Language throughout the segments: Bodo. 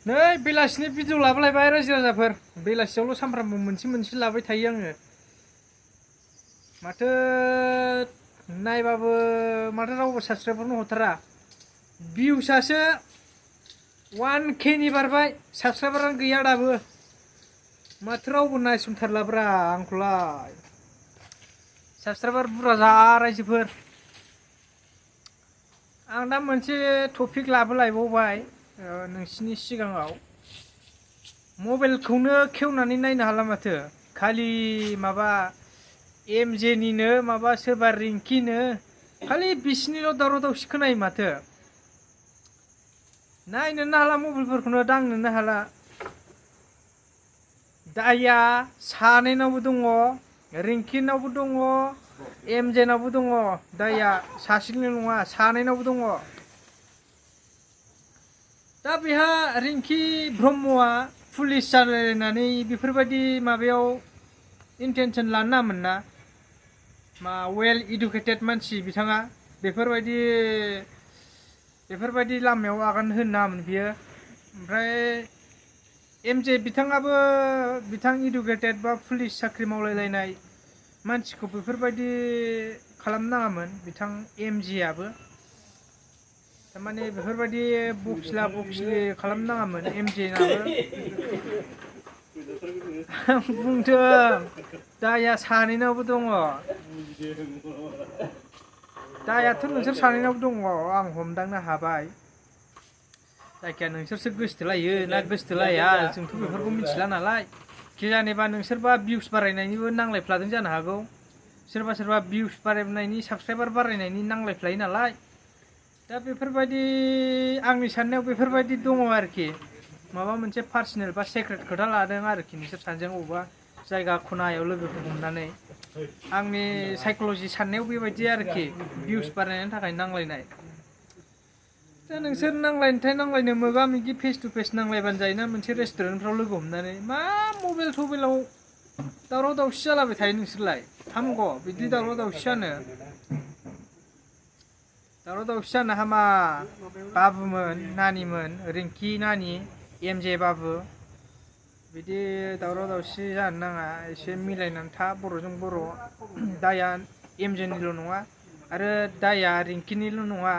नै बेलासिनि भिडिअ लाबोलायबाय रायजो राजाफोर बेलासियावल' सामफ्रामबो मोनसे लाबाय थायो आङो माथो नायबाबो माथो रावबो साबसक्राइबारनो हरथारा भिउसआसो 1K नि बारबाय साबसक्राइबारानो गैया दाबो माथो रावबो नायसनथारलाब्रा आंखौलाय साबसक्राइबार बुरजा जा रायजोफोर आं दा मोनसे टपिक लाबोलायबावबाय नोंसिनि सिगाङाव मबाइलखौनो खेवनानै नायनो हाला माथो खालि माबा एमजेनिनो माबा सोरबा रिंकिनो खालि बिसिनिल' दावराव दावसि खोनायो माथो नायनोनो हाला मबाइलफोरखौनो दांनोनो हाला दाया सानैनावबो दङ रिंकिनावबो दङ एमजेनावबो दङ दाया सासेनिल' नङा सानैनावबो दङ दा बेहा रिंकि ब्रह्मआ पुलिस जालायनानै बेफोरबायदि माबायाव इन्टेनसन लानो नाङामोन ना मा वेल इडुकेटेड मानसि बिथाङा बेफोरबायदि लामायाव आगान होनो नाङामोन बियो ओमफ्राय एमजे बिथाङाबो बिथां इडुकेटेड बा पुलिस साख्रि मावलायलायनाय मानसिखौ बेफोरबायदि खालामनाङामोन बिथां एमजेआबो थारमाने बेफोरबायदि बखिला बखिलि खालामनाङामोन एमजेनाबो आं बुंदों दाया सानैनावबो दङ दायाथ' नोंसोर सानैनावबो दङ आं हमदांनो हाबाय जायखिया नोंसोरसो गोसथोलायो ना गोसथोलाया जोंथ' बेफोरखौ मिथिला नालाय कि जानेबा नोंसोरबा भिउस बारायनायनिबो नांलायफ्लादों जानो हागौ सोरबा भिउस बारायनायनि साबसक्राइबार बारायनायनि नांलायफ्लायो नालाय दा बेफोरबायदि आंनि साननायाव बेफोरबायदि दङ आरोखि माबा मोनसे पार्सनेल बा सेक्रेट खोथा लादों आरोखि नोंसोर सानैजों अबेबा जायगा खनायाव लोगोफोर हमनानै आंनि साइक'लजि साननायाव बेबायदि आरोखि भिउस बारायनायनि थाखाय नांलायनाय दा नोंसोर नांलायनो मोगा मोगि फेस टु फेस नांलायबानो जायोना मोनसे रेस्टुरेन्टफ्राव लोगो हमनानै मा मबाइल थबाइलाव दावराव दावसि जालाबाय थायो नोंसोरलाय हामगौ बिदि दावराव दावसि जानो हामा बाबुमोन नानिमोन रिंकि नानि एमजे बाबु बिदि दावराव दावसि जानो नाङा एसे मिलायनानै था बर'जों बर' दाया एमजेनिल' नङा आरो दाया रिंकिनिल' नङा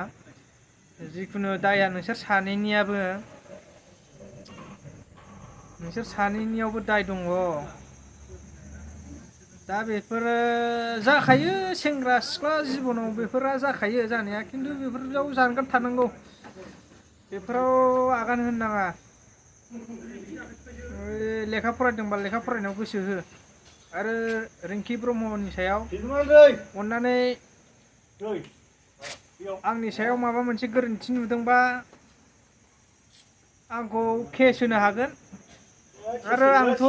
जिखुनु दाया नोंसोर सानैनियावबो दाय दङ दा बेफोरो जाखायो सेंग्रा सिख्ला जिबनाव बेफोरा जाखायो जानाया खिन्थु बेफोराव जानगार थानांगौ बेफोराव आगान होनो नाङा लेखा फरायदोंबा लेखा फरायनायाव गोसो हो आरो रिंकि ब्रह्मनि सायाव अननानै आंनि सायाव माबा मोनसे गोरोन्थि नुदोंबा आंखौ केस होनो हागोन आरो आंथ'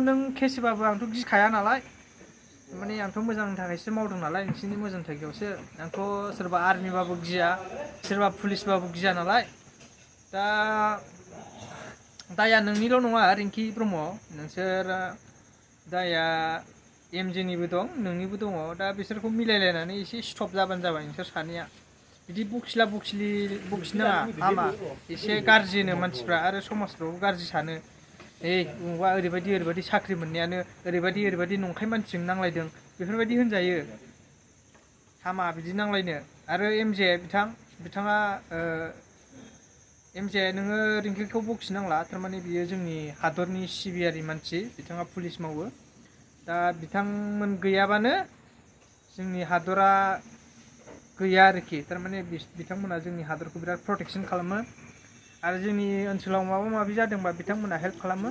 नों केस होबाबो आंथ' गिखाया नालाय माने आंथ' मोजांनि थाखायसो मावदों नालाय नोंसिनि मोजां थाखायसो आंथ' सोरबा आर्मिबाबो गिया सोरबा पुलिसबाबो गिया नालाय दा दाया नोंनिल' नङा रिंकि ब्रह्म नोंसोर दाया एमजेनिबो दं नोंनिबो दङ दा बिसोरखौ मिलायलायनानै एसे स्टप जाबानो जाबाय नोंसोर सानैया बिदि बखिला बखिनाङा हामा एसे गाज्रिनो मानसिफ्रा आरो समाजफ्रावबो गाज्रि सानो उमुगा ओरैबायदि साख्रि मोननायानो ओरैबायदि नंखाय मानसिजों नांलायदों बेफोरबायदि होनजायो हामा बिदि नांलायनो आरो एमजे बिथाङा एमजे नोङो रिंकिखौ बखिनांला थारमाने बियो जोंनि हादरनि सिबियारि मानसि बिथाङा पुलिस मावो दा बिथांमोन गैयाबानो जोंनि हादरा गैया आरोखि थारमाने बिथांमोना जोंनि हादरखौ बिराद प्रटेकसन खालामो आरो जोंनि ओनसोलाव माबा माबि जादोंबा बिथांमोना हेल्प खालामो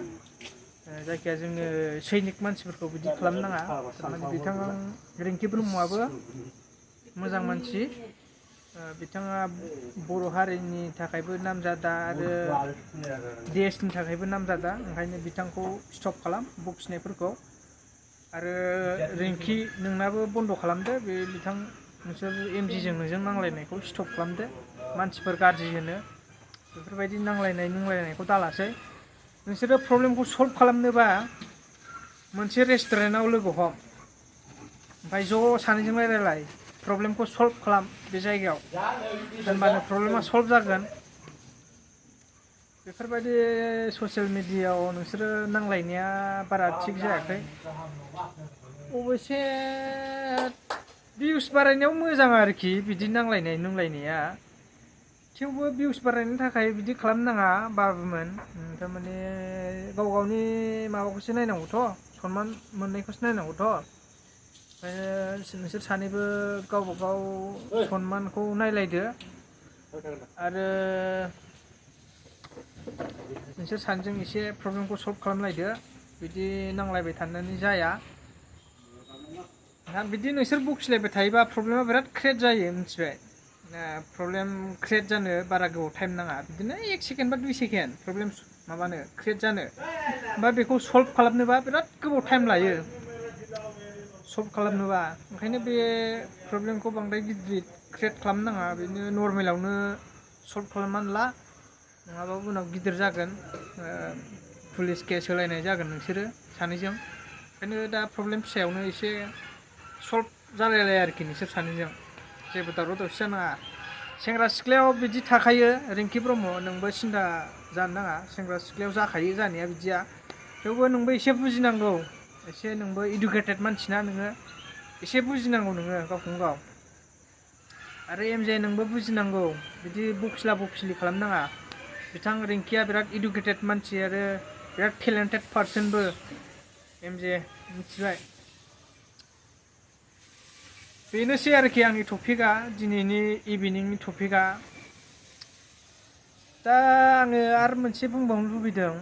जायखिया जोङो सैनिक मानसिफोरखौ बिदि खालामनाङा थारमाने बिथां रिंकि ब्रह्मआबो मोजां मानसि बिथाङा बर' हारिनि थाखायबो नामजादा आरो देशनि थाखायबो नामजादा ओंखायनो बिथांखौ स्टप खालाम बखिनायफोरखौ आरो रिंकि नोंनाबो बन्द' खालामदो बे नोंसोर एमजिजों नोंजों नांलायनायखौ स्टप खालामदो मानसिफोर गाज्रि होनो बेफोरबायदि नांलायनायखौ दालासै नोंसोरो प्रब्लेमखौ सल्भ खालामनोबा मोनसे रेस्टुरेन्टाव लोगो हम ओमफ्राय ज' सानैजों रायलाय प्रब्लेमखौ सल्भ खालाम बे जायगायाव होनबानो प्रब्लेमा सल्भ जागोन बेफोरबायदि ससियेल मिडियायाव नोंसोरो नांलायनाया बारा थिग जायाखै। अबयसे भिउस बारायनायाव मोजां आरोखि बिदि नांलायनाय नुंलायनाया, थेवबो भिउस बारायनो थाखाय बिदि खालामनाङा बाबुमोन। थारमाने गाव गावनि माबाखौसो नायनांगौथ', सनमान मोननायखौसो नायनांगौथ'। ओंखायनो नोंसोर सानैबो गावबा गाव सनमानखौ नायलायदो आरो नोंसोर सानैजों एसे प्रब्लेमखौ सल्भ खालामलायदो। बिदि नांलायबाय थानानै जाया। बिदि नोंसोर बखिलायबाय थायोबा प्रब्लेमा बिराद क्रियेट जायो, मिथिबाय? प्रब्लेम क्रियेट जानो बारा गोबाव टाइम नाङा, बिदिनो 1 सेकेन्ड बा 2 सेकेन्ड प्रब्लेम माबानो क्रियेट जानो। ओमफ्राय बेखौ सल्भ खालामनोबा बिराद गोबाव टाइम लायो सल्भ खालामनोबा। ओंखायनो बे प्रब्लेमखौ बांद्राय गिदिर क्रियेट खालामनो नाङा, बिदिनो नर्मेलावनो सल्भ खालामनानै ला, नङाबा उनाव गिदिर जागोन। पुलिस केस होलायनाय जागोन नोंसोरो सानैजों। ओंखायनो दा प्रब्लेम फिसायावनो एसे सल्भ जालायलाय आरोखि नोंसोर सानैजों, जेबो दावराव दावसि जानाङा। सेंग्रा सिख्लायाव बिदि थाखायो रिंकि ब्रह्म, नोंबो सिन्था जानो नाङा। सेंग्रा सिख्लायाव जाखायो जानाया बिदिया, थेवबो नोंबो एसे बुजिनांगौ। एसे नोंबो इडुकेटेड मानसिना नोङो, एसे बुजिनांगौ नोङो गावखौनो गाव। आरो एमजे नोंबो बुजिनांगौ, बिदि बखिला बखिलि खालामनाङा। बिथां रिंकिया बिराद इडुकेटेड मानसि आरो बिराद टेलेन्टेड पार्सनबो, एमजे, मिथिबाय? बेनोसै आरोखि आंनि टपिकआ, दिनैनि इभिनिंनि टपिकआ। दा आङो आरो मोनसे बुंबावनो लुबैदों।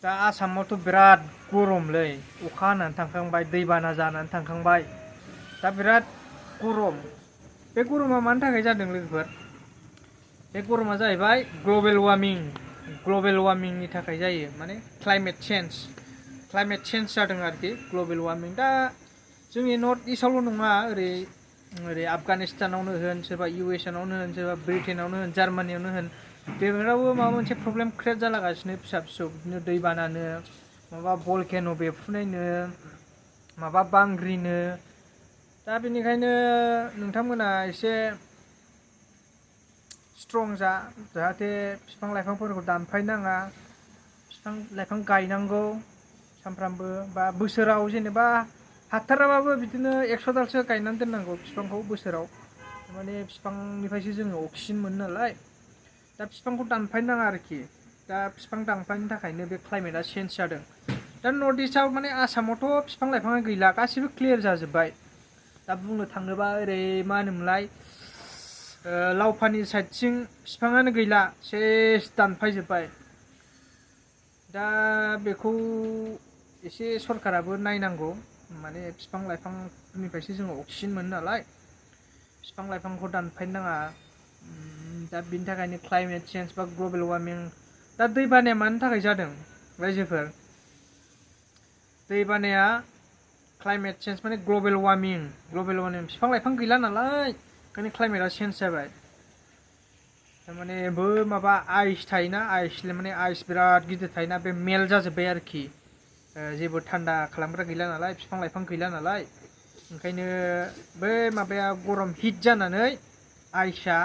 दा आसामावथ' बिराद गरमलै, अखा हानानै थांखांबाय, दैबाना जानानै थांखांबाय, दा बिराद गरम। बे गरमा मानि थाखाय जादों लोगोफोर? बे गरमा जाहैबाय ग्लबेल वार्मिं। ग्लबेल वार्मिंनि थाखाय जायो, माने क्लाइमेट चेन्ज जादों आरोखि, ग्लबेल वार्मिं। दा जोंनि नर्थ इस्टआवल' नङा, ओरै आफगानिस्तानावनो होन, सोरबा इउएसएआवनो होन, सोरबा ब्रिटेनावनो होन, जार्मानियावनो होन, बेफोरावबो माबा मोनसे प्रब्लेम क्रियेट जालागासिनो फिसा फिसौ, बिदिनो दैबानानो, माबा भलकेन' बेफ्रुनायनो, माबा बांग्रिनो। दा बेनिखायनो नोंथांमोना एसे स्ट्रं जा, जाहाथे बिफां लाइफांफोरखौ दानफायनाङा, बिफां लाइफां गायनांगौ सानफ्रामबो, बा बोसोराव जेनेबा हाथाराबाबो बिदिनो 100 दालसो गायनानै दोननांगौ बिफांखौ बोसोराव। माने बिफांनिफ्रायसो जोङो अक्सिजेन मोनो नालाय। दा बिफांखौ दानफायनो नाङा आरोखि। दा बिफां दानफायनो थाखायनो बे क्लाइमेटआ चेन्ज जादों। दा नर्थ इस्टआव माने आसामावथ' बिफां लाइफाङा गैला, गासिबो क्लियार जाजोब्बाय। दा बुंनो थाङोबा ओरै मा होनोमोनलाय, लावफानि साइडथिं बिफाङानो गैला, सेस दानफायजोब्बाय। दा बेखौ एसे सरकाराबो नायनांगौ, माने बिफां लाइफांनिफ्रायसो जोङो अक्सिजेन मोनो नालाय, बिफां लाइफांखौ दानफायनो नाङा। दा बिनि थाखायनो क्लाइमेट चेन्ज बा ग्लबेल वार्मिं। दा दै बानाया मानि थाखाय जादों रायजोफोर? दै बानाया क्लाइमेट चेन्ज माने ग्लबेल वार्मिं। बिफां लाइफां गैला नालाय, ओंखायनो क्लाइमेटआ चेन्ज जाबाय। थारमाने माबा आइस थायोना, आइस बिराद गिदिर थायोना, बे मेल्ट जाजोब्बाय आरोखि। जेबो थान्दा खालामग्रा गैला नालाय, बिफां लाइफां गैला नालाय, ओंखायनो बै माबाया गरम हिट जानानै आइसआ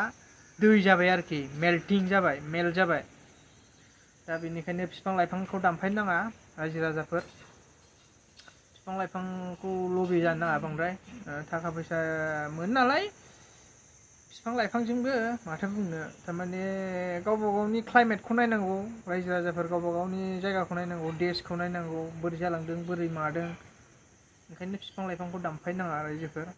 दै जाबाय आरोखि, मेल्ट जाबाय। दा बेनिखायनो बिफां लाइफांखौ दानफायनो नाङा रायजो राजाफोर। बिफां लाइफांखौ लबि जानो नाङा बांद्राय, थाखा फैसा मोनो नालाय बिफां लाइफांजोंबो, माथो बुंनो। थारमाने गावबा गावनि क्लाइमेटखौ नायनांगौ रायजो राजाफोर, गावबा गावनि जायगाखौ नायनांगौ, देशखौ नायनांगौ, बोरै जालांदों बोरै मादों। ओंखायनो बिफां लाइफांखौ दानफायनो नाङा रायजोफोर।